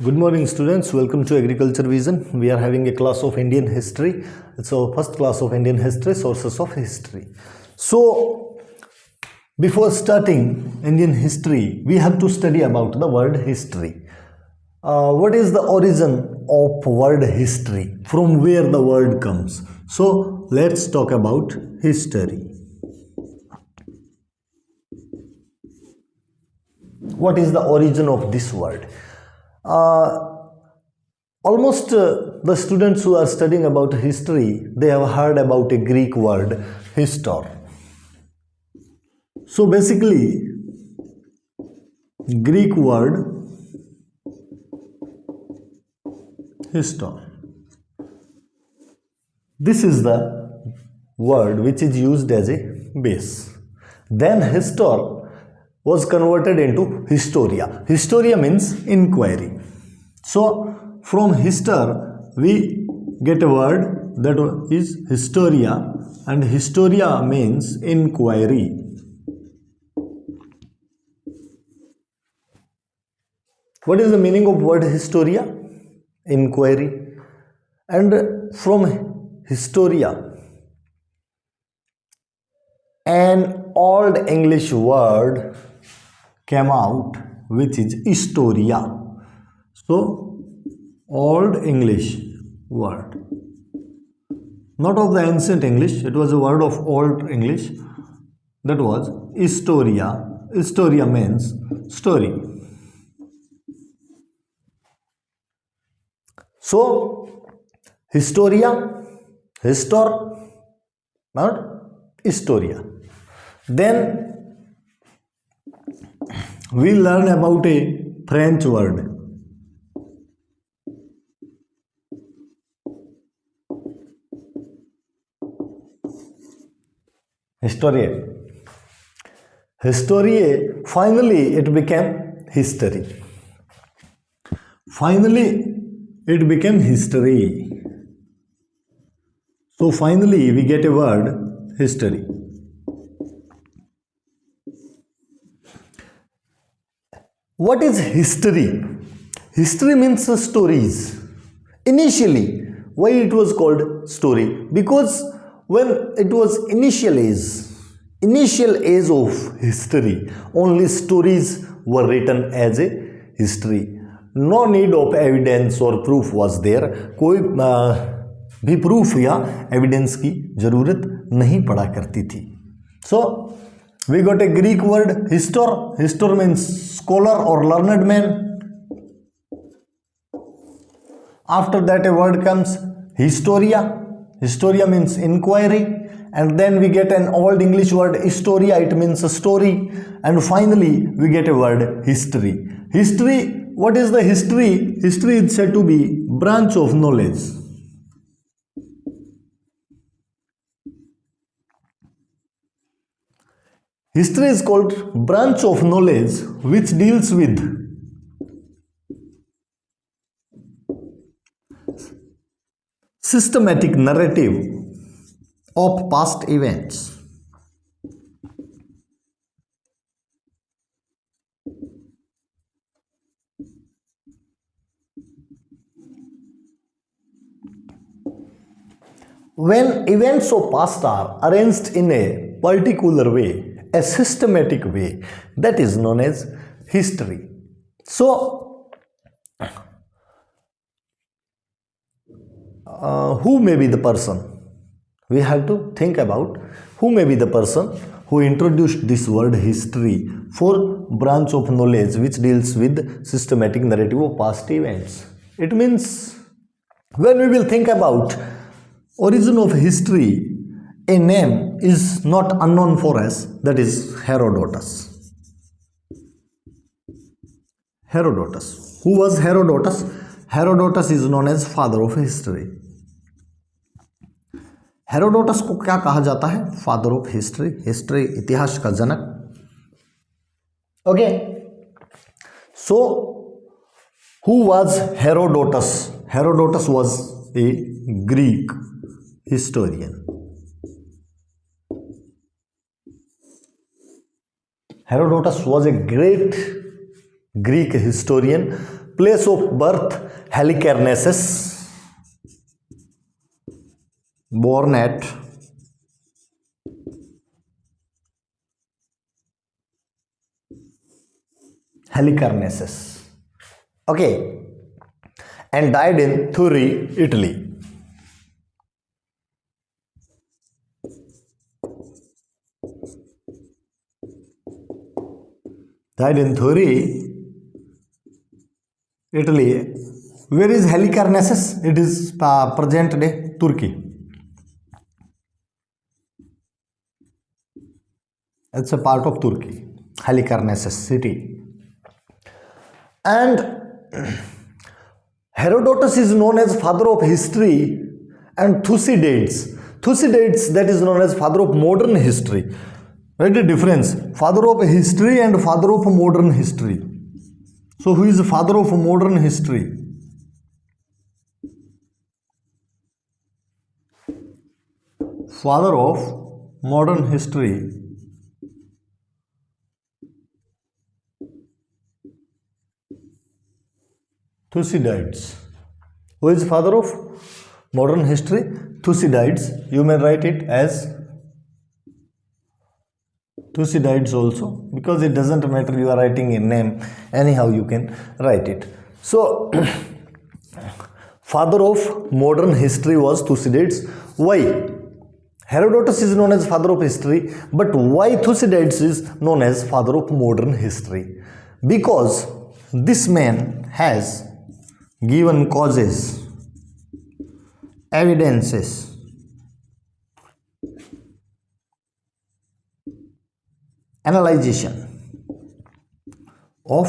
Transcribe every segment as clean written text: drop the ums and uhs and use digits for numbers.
Good morning, students. Welcome to Agriculture Vision. We are having a class of Indian history. It's our first class of Indian history, sources of history. So, before starting Indian history, we have to study about the word history. What is the origin of word history? From where the word comes? So, let's talk about history. What is the origin of this word? Almost the students who are studying about history, they have heard about a Greek word, histor. So basically, Greek word, histor. This is the word which is used as a base. Then histor was converted into historia. Historia means inquiry. So from histor we get a word that is historia, and historia means inquiry. What is the meaning of word historia? Inquiry. And from historia, an old English word came out which is historia. So old English word, not of the ancient English, it was a word of old English, that was historia. Historia means story. So historia, histor, not historia. Then we learn about a French word, historie. Historie, finally it became history. Finally it became history. So finally we get a word, history. What is history? History means stories. Initially, why it was called story? Because when it was initial age of history, only stories were written as a history. No need of evidence or proof was there. कोई भी proof या evidence की जरूरत नहीं पड़ा करती थी. So we got a Greek word, histor. Histor means scholar or learned man. After that a word comes historia. Historia means inquiry. And then we get an old English word, historia. It means a story. And finally we get a word, history. History, what is the history? History is said to be branch of knowledge. History is called branch of knowledge which deals with systematic narrative of past events. When events of past are arranged in a particular way, a systematic way, that is known as history. So, who may be the person? We have to think about who may be the person who introduced this word history for branch of knowledge which deals with systematic narrative of past events. It means when we will think about origin of history, a name is not unknown for us, that is Herodotus. Herodotus. Who was Herodotus? Herodotus is known as father of history. Herodotus को क्या कहा जाता है? Father of history, history इतिहास का जनक. Okay, so who was Herodotus? Herodotus was a Greek historian. Herodotus was a great Greek historian Place of birth Halicarnassus. Born at Halicarnassus. Okay. And died in Thurii, Italy. Died in Thurii, Italy. Where is Halicarnassus? It is present day Turkey. It's a part of Turkey, Halicarnassus city. And Herodotus is known as father of history, and Thucydides, that is known as father of modern history. Right, the difference, father of history and father of modern history. So who is the father of modern history? Father of modern history Thucydides. Who is father of modern history? Thucydides. You may write it as Thucydides also, because it doesn't matter, you are writing a name, anyhow you can write it. So father of modern history was Thucydides. Why Herodotus is known as father of history, but why Thucydides is known as father of modern history? Because this man has given causes, evidences, analyzation of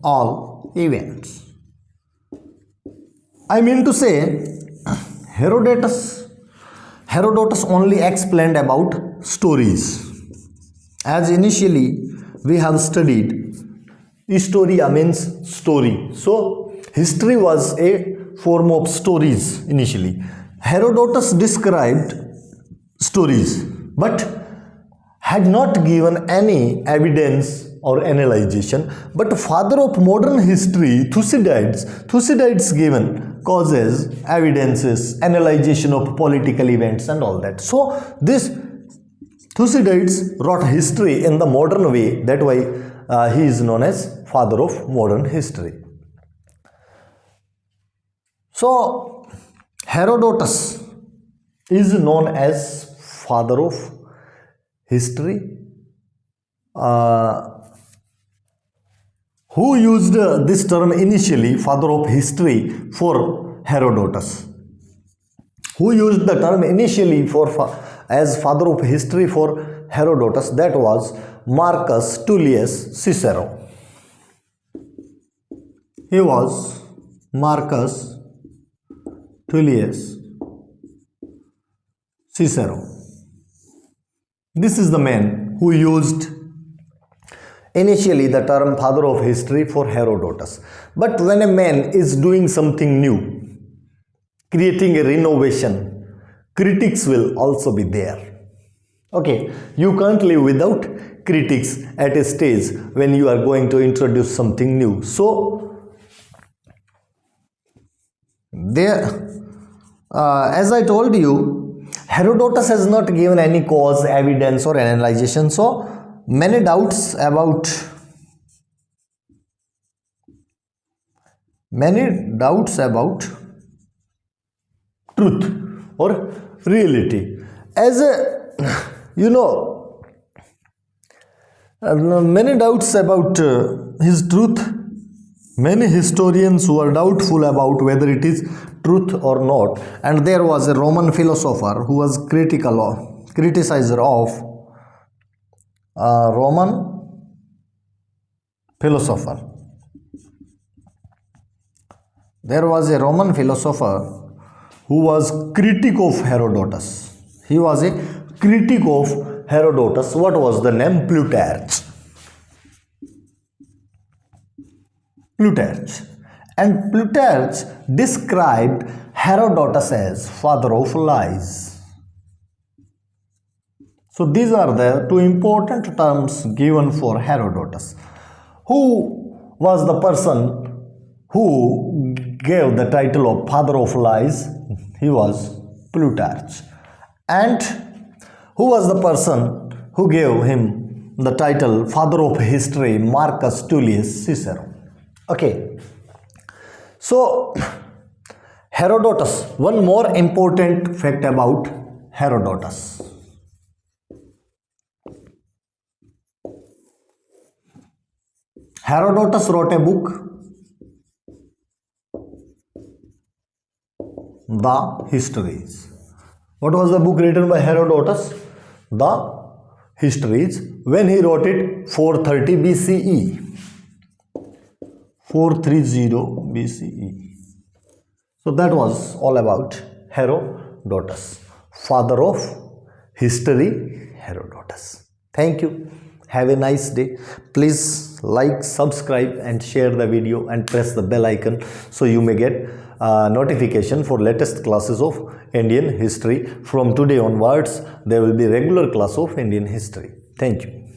all events. I mean to say, Herodotus only explained about stories. As initially we have studied, historia means story. So history was a form of stories initially. Herodotus described stories, but had not given any evidence or analyzation. But father of modern history, Thucydides given causes, evidences, analyzation of political events and all that. So this Thucydides wrote history in the modern way. That why he is known as father of modern history. So Herodotus is known as father of history. Who used this term initially, father of history, for Herodotus? Who used the term initially as father of history for Herodotus? That was Marcus Tullius Cicero. He was Marcus Tullius Cicero. This is the man who used initially the term father of history for Herodotus. But when a man is doing something new, creating a renovation, critics will also be there. Okay, you can't live without critics at a stage when you are going to introduce something new. So there, as I told you, Herodotus has not given any cause, evidence or analyzation. So many doubts about truth or reality. As a, many doubts about his truth. Many historians were doubtful about whether it is truth or not. And there was a Roman philosopher who was criticizer of Roman philosopher. There was a Roman philosopher who was critic of Herodotus. He was a critic of Herodotus. What was the name? Plutarch. And Plutarch described Herodotus as father of lies. So these are the two important terms given for Herodotus. Who was the person who gave the title of father of lies? He was Plutarch. And who was the person who gave him the title father of history? Marcus Tullius Cicero. Okay. So Herodotus, one more important fact about Herodotus. Herodotus wrote a book, The Histories. What was the book written by Herodotus? The Histories. When he wrote it? 430 BCE. 430 BCE. So that was all about Herodotus, father of history, Herodotus. Thank you. Have a nice day. Please like, subscribe and share the video and press the bell icon so you may get notification for latest classes of Indian history. From today onwards, there will be regular class of Indian history. Thank you.